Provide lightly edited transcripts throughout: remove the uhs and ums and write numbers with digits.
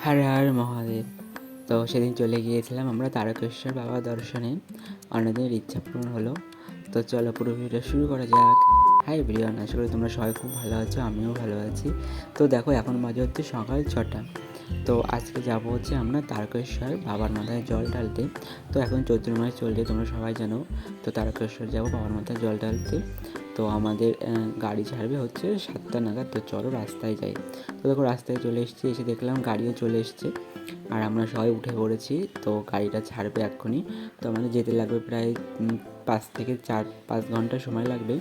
হর হর মহাদেব। তো সেদিন চলে গিয়েছিলাম আমরা তারকেশ্বর বাবা দর্শনে, অন্যদের ইচ্ছা পূরণ হলো। তো চলো পুরো ভিডিওটা শুরু করা যাক। হাই এভরিওয়ান, আশা করি তোমরা সবাই খুব ভালো আছো, আমিও ভালো আছি। তো দেখো এখন বাজে হচ্ছে সকাল 6টা। তো আজকে যাবো হচ্ছে আমরা তারকেশ্বর বাবার মাথায় জল ঢালতে। তো এখন চৈত্র মাস চলছে, তোমরা সবাই জানো। তো তারকেশ্বর যাবো বাবার মাথায় জল ঢালতে। তো আমাদের গাড়ি ছাড়বে হচ্ছে 7টা নাগাদ। তো চলো রাস্তায় যাই। তো দেখো রাস্তায় চলে এসেছি, এসে দেখলাম গাড়িও চলে এসছে আর আমরা সবাই উঠে পড়েছি। তো গাড়িটা ছাড়বে এক্ষুনি। তো আমাদের যেতে লাগবে প্রায় 5 থেকে 4-5 ঘন্টা সময় লাগবে।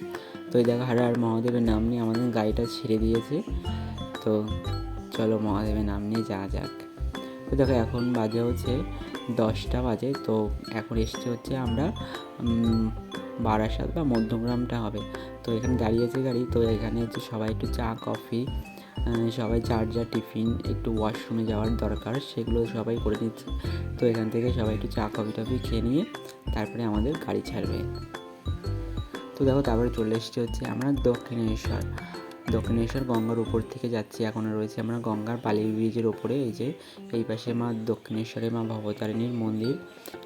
তো এই দেখো হর হর মহাদেবের নাম নিয়ে আমাদের গাড়িটা ছেড়ে দিয়েছে। তো চলো মহাদেবের নাম নিয়ে যাওয়া যাক। তো দেখো এখন বাজে হচ্ছে 10টা বাজে। তো এখন এসছে হচ্ছে আমরা বারাসাত বা মধ্যমগ্রামটা হবে। তো এখানে দাঁড়িয়েছে গাড়ি। তো এখানে হচ্ছে সবাই একটু চা কফি, সবাই যার যা টিফিন, একটু ওয়াশরুমে যাওয়ার দরকার সেগুলো সবাই করে নিচ্ছে। তো এখান থেকে সবাই একটু চা কফি টফি খেয়ে নিয়ে তারপরে আমাদের গাড়ি ছাড়বে। তো দেখো তারপরে চলে এসেছি হচ্ছে আমরা দক্ষিণেশ্বর গঙ্গার উপর থেকে যাচ্ছি। এখন রয়েছে আমরা গঙ্গার বালি ব্রিজের ওপরে। এই যে এই পাশে মা দক্ষিণেশ্বরে মা ভবতারিণীর মন্দির,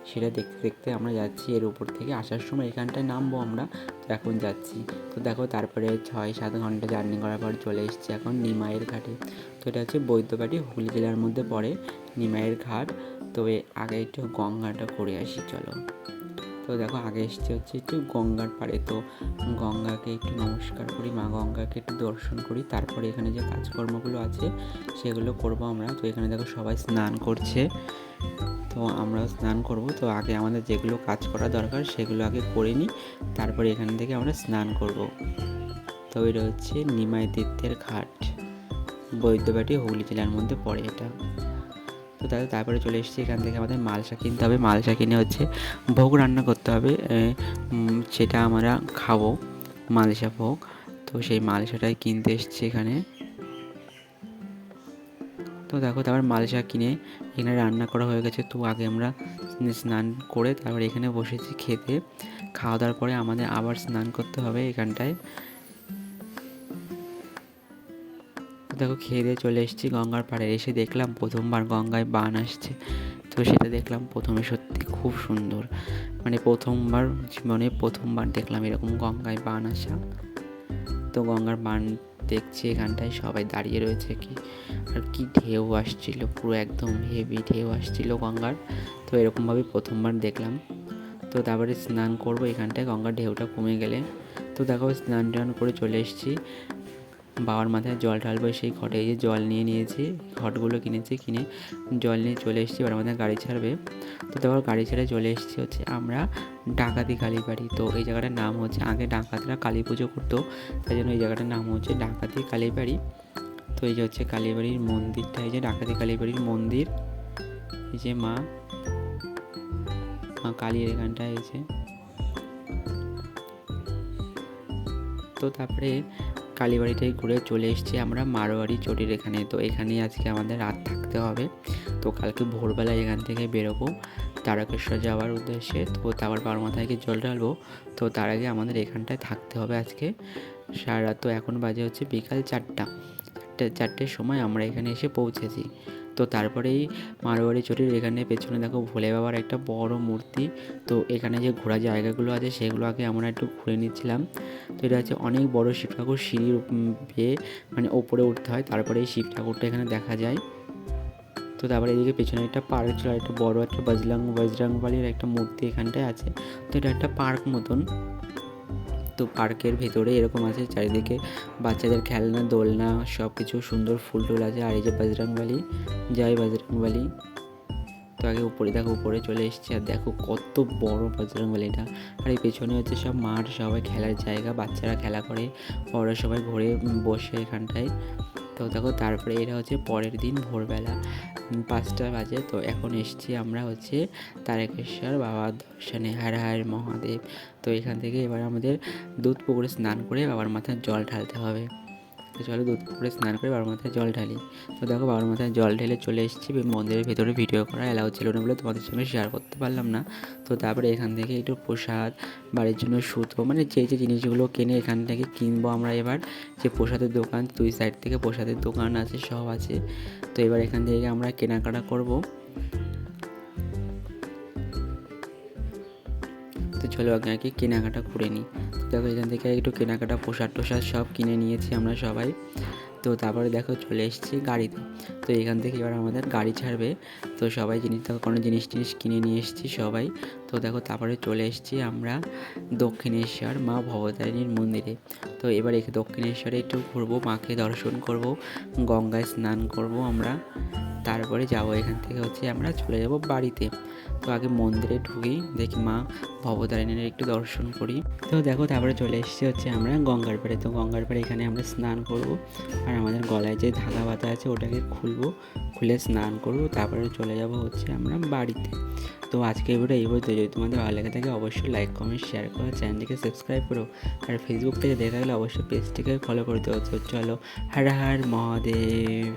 সেটা দেখতে দেখতে আমরা যাচ্ছি। এর উপর থেকে আসার সময় এখানটায় নামবো আমরা। তো এখন যাচ্ছি। তো দেখো তারপরে 6-7 ঘন্টা জার্নি করার পর চলে এসেছি এখন নিমাইয়ের ঘাটে। তো এটা হচ্ছে বৈদ্যবাটি, হুগলি জেলার মধ্যে পড়ে নিমাইয়ের ঘাট। তো আগে একটু গঙ্গাটা করে আসি চলো। তো দেখো আগে এসছে হচ্ছে একটু গঙ্গার পাড়ে। তো গঙ্গাকে একটু নমস্কার করি, মা গঙ্গাকে একটু দর্শন করি, তারপরে এখানে যে কাজকর্মগুলো আছে সেগুলো করব আমরা। তো এখানে দেখো সবাই স্নান করছে, তো আমরাও স্নান করব। তো আগে আমাদের যেগুলো কাজ করা দরকার সেগুলো আগে করে নিই, তারপরে এখান থেকে আমরা স্নান করব। তো এটা হচ্ছে নিমাই তীর্থের ঘাট, বৈদ্যবাটি হুগলি জেলার মধ্যে পড়ে এটা। তো তারপরে চলে এসেছি। এখান থেকে আমাদের মালসা কিনতে হবে, মালসা কিনে হচ্ছে ভোগ রান্না করতে হবে, সেটা আমরা খাবো, মালসা ভোগ। তো সেই মালসাটাই কিনতে এসেছি এখানে। তো দেখো তারপর মালসা কিনে এখানে রান্না করা হয়ে গেছে। তো আগে আমরা স্নান করে তারপর এখানে বসেছি খেতে। খাওয়া দাওয়ার পরে আমাদের আবার স্নান করতে হবে এখানটায়। দেখো খেয়ে দিয়ে চলে এসেছি গঙ্গার পাড়ে। এসে দেখলাম প্রথমবার গঙ্গায় বান আসছে। তো সেটা দেখলাম প্রথমে, সত্যি খুব সুন্দর। মানে প্রথমবার জীবনে প্রথমবার দেখলাম এরকম গঙ্গায় বান আসা। তো গঙ্গার বান দেখছি এখানটায় সবাই দাঁড়িয়ে রয়েছে, আর কি ঢেউ আসছিল, পুরো একদম হেভি ঢেউ আসছিল গঙ্গার। তো এরকমভাবে প্রথমবার দেখলাম। তো তারপরে স্নান করবো এখানটায় গঙ্গার ঢেউটা কমে গেলে। তো দেখো স্নান টান করে চলে এসেছি, বাবার মাথায় জল ঢালবো সেই ঘটে। এই যে জল নিয়ে নিয়েছি, ঘটগুলো কিনেছি, কিনে জল নিয়ে চলে এসেছি। এবার আমাদের গাড়ি ছাড়বে। তো তারপর গাড়ি ছেড়ে চলে এসেছি হচ্ছে আমরা ডাকাতি কালীবাড়ি। তো এই জায়গাটার নাম হচ্ছে, আগে ডাকাতরা কালী পুজো করতো, তাই জন্য এই জায়গাটার নাম হচ্ছে ডাকাতি কালীবাড়ি। তো এই যে হচ্ছে কালীবাড়ির মন্দিরটা, এই যে ডাকাতি কালীবাড়ির মন্দির, এই যে মা কালীর এখানটায় এসে। তো তারপরে কালীবাড়িটাই ঘুরে চলে এসেছি আমরা মারোয়ারি চটির এখানে। তো এখানেই আজকে আমাদের রাত থাকতে হবে। তো কালকে ভোরবেলায় এখান থেকে বেরোবো তারকেশ্বর যাওয়ার উদ্দেশ্যে। তো তারপর বাবার মাথায় গিয়ে জল ঢালবো। তো তার আগে আমাদের এখানটায় থাকতে হবে আজকে সারা রাত। তো এখন বাজে হচ্ছে বিকাল 4টার সময় আমরা এখানে এসে পৌঁছেছি। তো তারপরেই মারোয়ারি চটির এখানে পেছনে দেখো ভোলে বাবার একটা বড় মূর্তি। তো এখানে যে ঘোরার জায়গাগুলো আছে সেগুলো আগে আমরা একটু ঘুরে নিচ্ছিলাম। তো এটা হচ্ছে অনেক বড় শিব ঠাকুর, সিঁড়ির বেয়ে মানে ওপরে উঠতে হয়, তারপরে এই শিব ঠাকুরটা এখানে দেখা যায়। তো তারপরে এদিকে পেছনে একটা পার্ক ছিল, একটা বড় একটা বজরংবলীর একটা মূর্তি এখানটায় আছে। তো এটা একটা পার্ক মতন। তো পার্কের ভেতরে এরকম আছে চারিদিকে বাচ্চাদের খেলনা, দোলনা, সব কিছু সুন্দর ফুল টুল আছে। আর এই যে বজরংবলী, জয় বজরংবলী। তো আগে উপরে দেখো, উপরে চলে এসেছি, আর দেখো কত বড় বজরংবলীটা। আর এই পেছনে হচ্ছে সব মাঠ, সবাই খেলার জায়গা, বাচ্চারা খেলা করে, বড়রা সবাই ঘুরে বসে এখানটায়। তো দেখো তারপরে এটা হচ্ছে পরের দিন ভোরবেলা 5টা বাজে। তো এখন এসছি আমরা হচ্ছে তারকেশ্বর বাবার দর্শনে, হর হর মহাদেব। তো এখান থেকে এবার আমাদের দুধ পুকুরে স্নান করে বাবার মাথায় জল ঢালতে হবে। তো চলো দুধ করে স্নান করে বাবার মাথায় জল ঢালি। তো দেখো বাবার মাথায় জল ঢেলে চলে এসেছি। মন্দিরের ভেতরে ভিডিও করা অ্যালাউ ছিল না বলে তোমাদের সঙ্গে শেয়ার করতে পারলাম না। তো তারপরে এখান থেকে একটু প্রসাদ, বাড়ির জন্য সুতো, মানে যে জিনিসগুলো কিনে এখান থেকে কিনবো আমরা এবার, যে প্রসাদের দোকান দুই সাইড থেকে প্রসাদের দোকান আছে, সব আছে। তো এবার এখান থেকে আমরা কেনাকাটা করব। তো চলো আগে আগে কেনাকাটা করে নিই। তো দেখো এখান থেকে একটু কেনাকাটা প্রসাদ টোসাদ সব কিনে নিয়েছি আমরা সবাই। তো তারপরে দেখো চলে এসেছি গাড়িতে। তো এখান থেকে এবার আমাদের গাড়ি ছাড়বে। তো সবাই কোনো জিনিস কিনে নিয়ে এসেছি সবাই। তো দেখো তারপরে চলে এসেছি আমরা দক্ষিণেশ্বর মা ভবতারিণীর মন্দিরে। তো এবার দক্ষিণেশ্বরে একটু ঘুরবো, মাকে দর্শন করব, গঙ্গায় স্নান করব আমরা। তারপরে যাব এখান থেকে আমরা চলে যাব বাড়িতে। তো আগে মন্দিরে ঢুকি, দেখি মা ভবতারিণীর একটু দর্শন করি। তো দেখো তারপরে চলে এসেছি আমরা গঙ্গার পাড়ে। তো গঙ্গার পাড়ে এখানে আমরা স্নান করব, আর আমাদের গলায় যে ধাগা বাঁধা আছে ওটাকে খুলে স্নান করব। তারপরে চলে যাব আমরা বাড়িতে। তো আজকে এই ভিডিও যদি তোমাদের ভালো লেগে থাকে অবশ্যই লাইক কমেন্ট শেয়ার করো, চ্যানেলটিকে সাবস্ক্রাইব করো, আর ফেসবুক থেকে দেখা গেলে অবশ্যই পেজটিকে ফলো করে দেবো। তো চলো, হর হর মহাদেব।